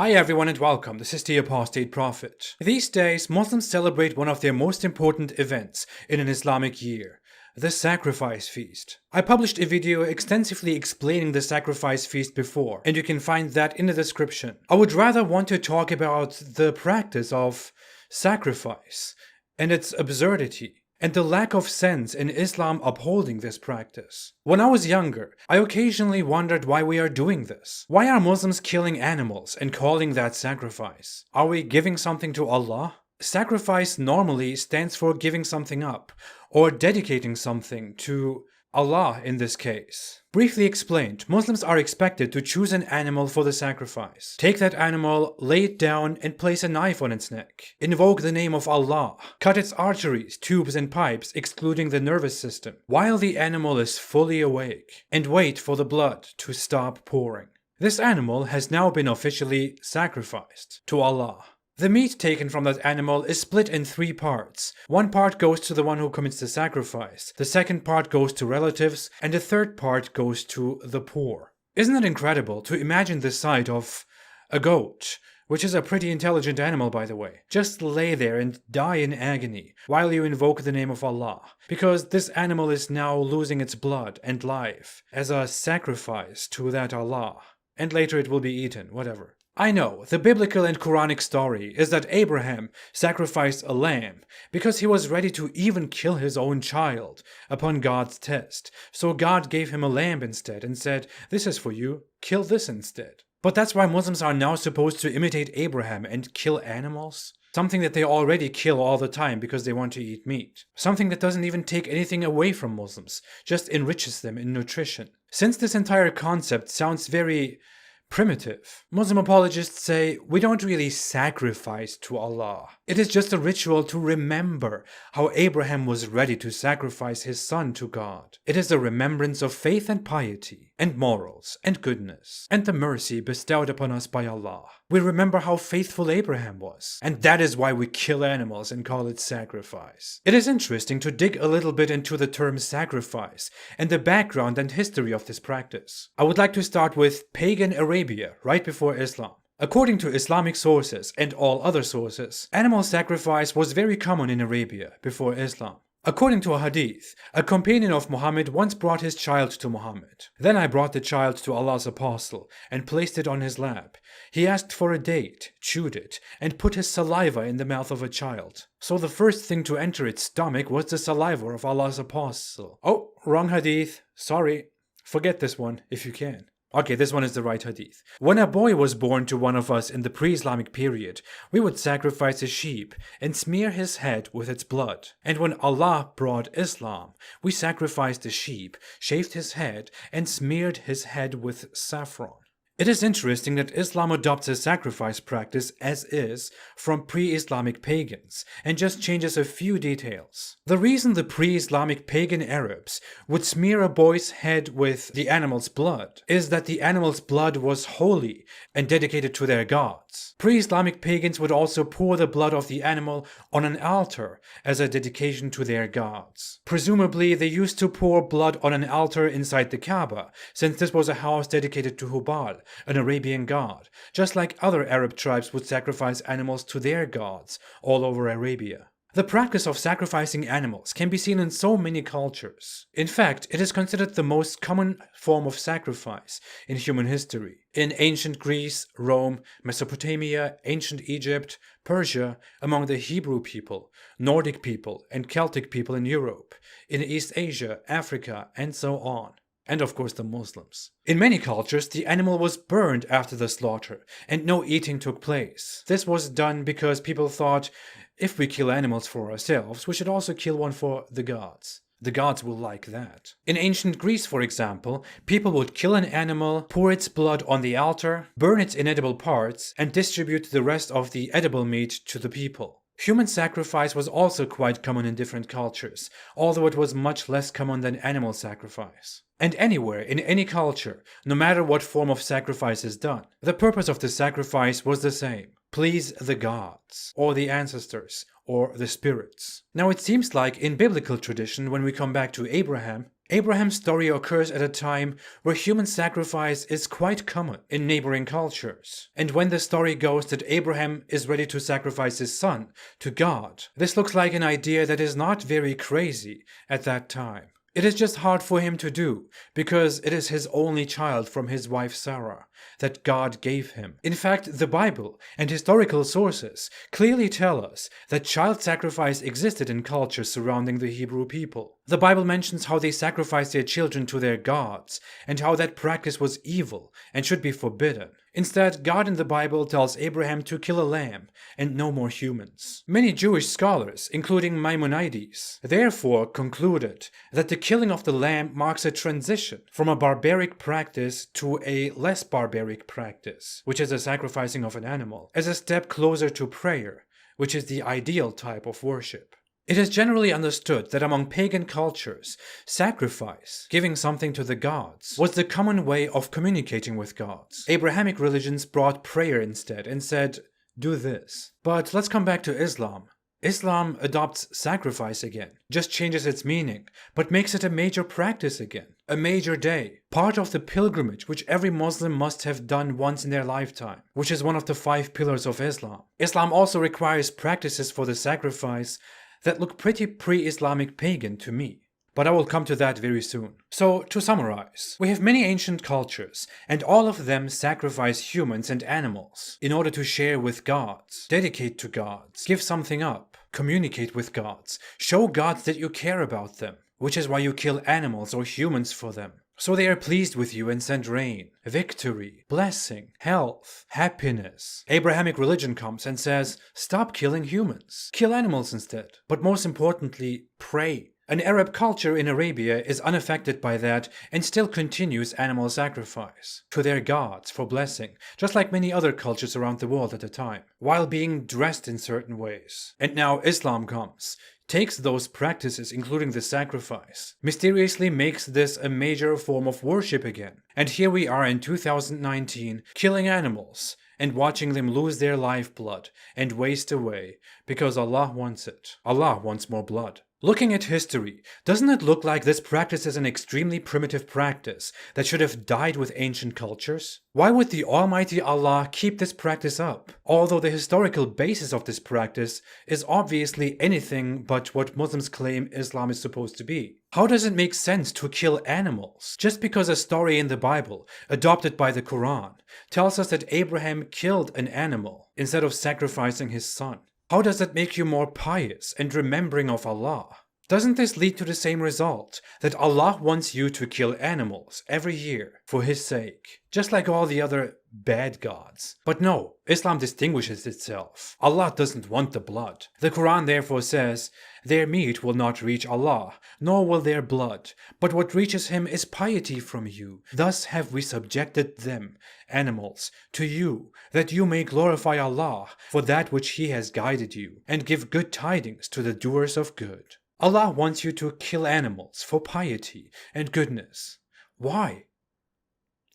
Hi everyone and welcome, this is the Apostate Prophet. These days, Muslims celebrate one of their most important events in an Islamic year, the Sacrifice Feast. I published a video extensively explaining the Sacrifice Feast before, and you can find that in the description. I would rather want to talk about the practice of sacrifice and its absurdity, and the lack of sense in Islam upholding this practice. When I was younger, I occasionally wondered why we are doing this. Why are Muslims killing animals and calling that sacrifice? Are we giving something to Allah? Sacrifice normally stands for giving something up, or dedicating something to Allah in this case. Briefly explained, Muslims are expected to choose an animal for the sacrifice. Take that animal, lay it down, and place a knife on its neck. Invoke the name of Allah. Cut its arteries, tubes, and pipes, excluding the nervous system, while the animal is fully awake, and wait for the blood to stop pouring. This animal has now been officially sacrificed to Allah. The meat taken from that animal is split in 3 parts. One part goes to the one who commits the sacrifice, the second part goes to relatives, and the third part goes to the poor. Isn't it incredible to imagine the sight of a goat, which is a pretty intelligent animal by the way, just lay there and die in agony while you invoke the name of Allah, because this animal is now losing its blood and life as a sacrifice to that Allah, and later it will be eaten, whatever. I know, the biblical and Quranic story is that Abraham sacrificed a lamb because he was ready to even kill his own child upon God's test. So God gave him a lamb instead and said, "This is for you, kill this instead." But that's why Muslims are now supposed to imitate Abraham and kill animals? Something that they already kill all the time because they want to eat meat. Something that doesn't even take anything away from Muslims, just enriches them in nutrition. Since this entire concept sounds very primitive, Muslim apologists say we don't really sacrifice to Allah. It is just a ritual to remember how Abraham was ready to sacrifice his son to God. It is a remembrance of faith and piety, and morals, and goodness, and the mercy bestowed upon us by Allah. We remember how faithful Abraham was, and that is why we kill animals and call it sacrifice. It is interesting to dig a little bit into the term sacrifice and the background and history of this practice. I would like to start with pagan Arabia, right before Islam. According to Islamic sources and all other sources, animal sacrifice was very common in Arabia before Islam. According to a hadith, a companion of Muhammad once brought his child to Muhammad. "Then I brought the child to Allah's apostle and placed it on his lap. He asked for a date, chewed it, and put his saliva in the mouth of a child. So the first thing to enter its stomach was the saliva of Allah's apostle." Oh, wrong hadith. Sorry. Forget this one, if you can. Okay, this one is the right hadith. When a boy was born to one of us in the pre-Islamic period, we would sacrifice a sheep and smear his head with its blood. And when Allah brought Islam, we sacrificed a sheep, shaved his head, and smeared his head with saffron. It is interesting that Islam adopts a sacrifice practice as is from pre-Islamic pagans and just changes a few details. The reason the pre-Islamic pagan Arabs would smear a boy's head with the animal's blood is that the animal's blood was holy and dedicated to their gods. Pre-Islamic pagans would also pour the blood of the animal on an altar as a dedication to their gods. Presumably, they used to pour blood on an altar inside the Kaaba, since this was a house dedicated to Hubal, an Arabian god, just like other Arab tribes would sacrifice animals to their gods all over Arabia. The practice of sacrificing animals can be seen in so many cultures. In fact, it is considered the most common form of sacrifice in human history. In ancient Greece, Rome, Mesopotamia, ancient Egypt, Persia, among the Hebrew people, Nordic people, and Celtic people in Europe, in East Asia, Africa, and so on. And of course the Muslims. In many cultures, the animal was burned after the slaughter, and no eating took place. This was done because people thought, if we kill animals for ourselves, we should also kill one for the gods. The gods will like that. In ancient Greece, for example, people would kill an animal, pour its blood on the altar, burn its inedible parts, and distribute the rest of the edible meat to the people. Human sacrifice was also quite common in different cultures, although it was much less common than animal sacrifice. And anywhere, in any culture, no matter what form of sacrifice is done, the purpose of the sacrifice was the same: please the gods, or the ancestors, or the spirits. Now it seems like in biblical tradition, when we come back to Abraham, Abraham's story occurs at a time where human sacrifice is quite common in neighboring cultures. And when the story goes that Abraham is ready to sacrifice his son to God, this looks like an idea that is not very crazy at that time. It is just hard for him to do, because it is his only child from his wife Sarah that God gave him. In fact, the Bible and historical sources clearly tell us that child sacrifice existed in cultures surrounding the Hebrew people. The Bible mentions how they sacrificed their children to their gods, and how that practice was evil and should be forbidden. Instead, God in the Bible tells Abraham to kill a lamb and no more humans. Many Jewish scholars, including Maimonides, therefore concluded that the killing of the lamb marks a transition from a barbaric practice to a less barbaric practice, which is the sacrificing of an animal, as a step closer to prayer, which is the ideal type of worship. It is generally understood that among pagan cultures, sacrifice, giving something to the gods, was the common way of communicating with gods. Abrahamic religions brought prayer instead and said, do this. But let's come back to Islam. Islam adopts sacrifice again, just changes its meaning, but makes it a major practice again, a major day, part of the pilgrimage which every Muslim must have done once in their lifetime, which is one of the 5 pillars of Islam. Islam also requires practices for the sacrifice that look pretty pre-Islamic pagan to me. But I will come to that very soon. So, to summarize, we have many ancient cultures, and all of them sacrifice humans and animals in order to share with gods, dedicate to gods, give something up, communicate with gods, show gods that you care about them, which is why you kill animals or humans for them. So they are pleased with you and send rain, victory, blessing, health, happiness. Abrahamic religion comes and says, stop killing humans, kill animals instead. But most importantly, pray. An Arab culture in Arabia is unaffected by that and still continues animal sacrifice to their gods for blessing, just like many other cultures around the world at the time, while being dressed in certain ways. And now Islam comes, takes those practices, including the sacrifice, mysteriously makes this a major form of worship again. And here we are in 2019, killing animals and watching them lose their lifeblood and waste away because Allah wants it. Allah wants more blood. Looking at history, doesn't it look like this practice is an extremely primitive practice that should have died with ancient cultures? Why would the Almighty Allah keep this practice up, although the historical basis of this practice is obviously anything but what Muslims claim Islam is supposed to be? How does it make sense to kill animals just because a story in the Bible, adopted by the Quran, tells us that Abraham killed an animal instead of sacrificing his son? How does that make you more pious and remembering of Allah? Doesn't this lead to the same result, that Allah wants you to kill animals every year for His sake, just like all the other bad gods? But no, Islam distinguishes itself. Allah doesn't want the blood. The Quran therefore says, their meat will not reach Allah, nor will their blood, but what reaches Him is piety from you. Thus have we subjected them, animals, to you, that you may glorify Allah for that which He has guided you, and give good tidings to the doers of good. Allah wants you to kill animals for piety and goodness. Why?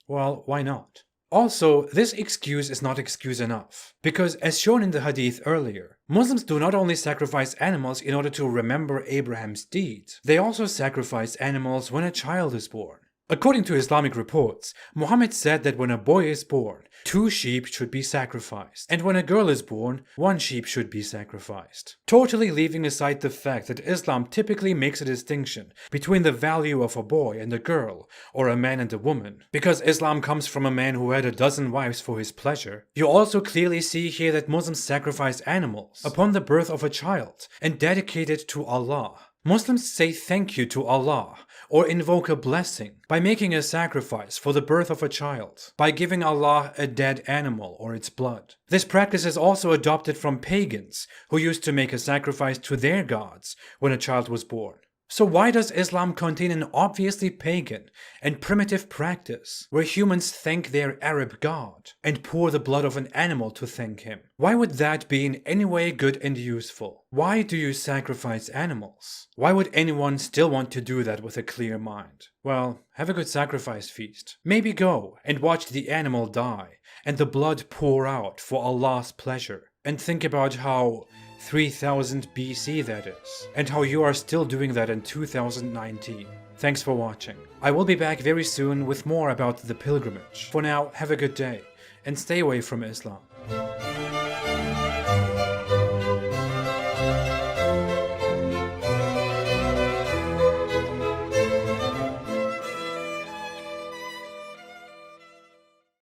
Well, why not? Also, this excuse is not excuse enough, because as shown in the hadith earlier, Muslims do not only sacrifice animals in order to remember Abraham's deeds, they also sacrifice animals when a child is born. According to Islamic reports, Muhammad said that when a boy is born, 2 sheep should be sacrificed, and when a girl is born, 1 sheep should be sacrificed. Totally leaving aside the fact that Islam typically makes a distinction between the value of a boy and a girl, or a man and a woman, because Islam comes from a man who had a dozen wives for his pleasure. You also clearly see here that Muslims sacrifice animals upon the birth of a child and dedicate it to Allah. Muslims say thank you to Allah or invoke a blessing by making a sacrifice for the birth of a child, by giving Allah a dead animal or its blood. This practice is also adopted from pagans who used to make a sacrifice to their gods when a child was born. So why does Islam contain an obviously pagan and primitive practice where humans thank their Arab god and pour the blood of an animal to thank him? Why would that be in any way good and useful? Why do you sacrifice animals? Why would anyone still want to do that with a clear mind? Well, have a good sacrifice feast. Maybe go and watch the animal die and the blood pour out for Allah's pleasure, and think about how 3000 BC that is, and how you are still doing that in 2019. Thanks for watching. I will be back very soon with more about the pilgrimage. For now, have a good day and stay away from Islam.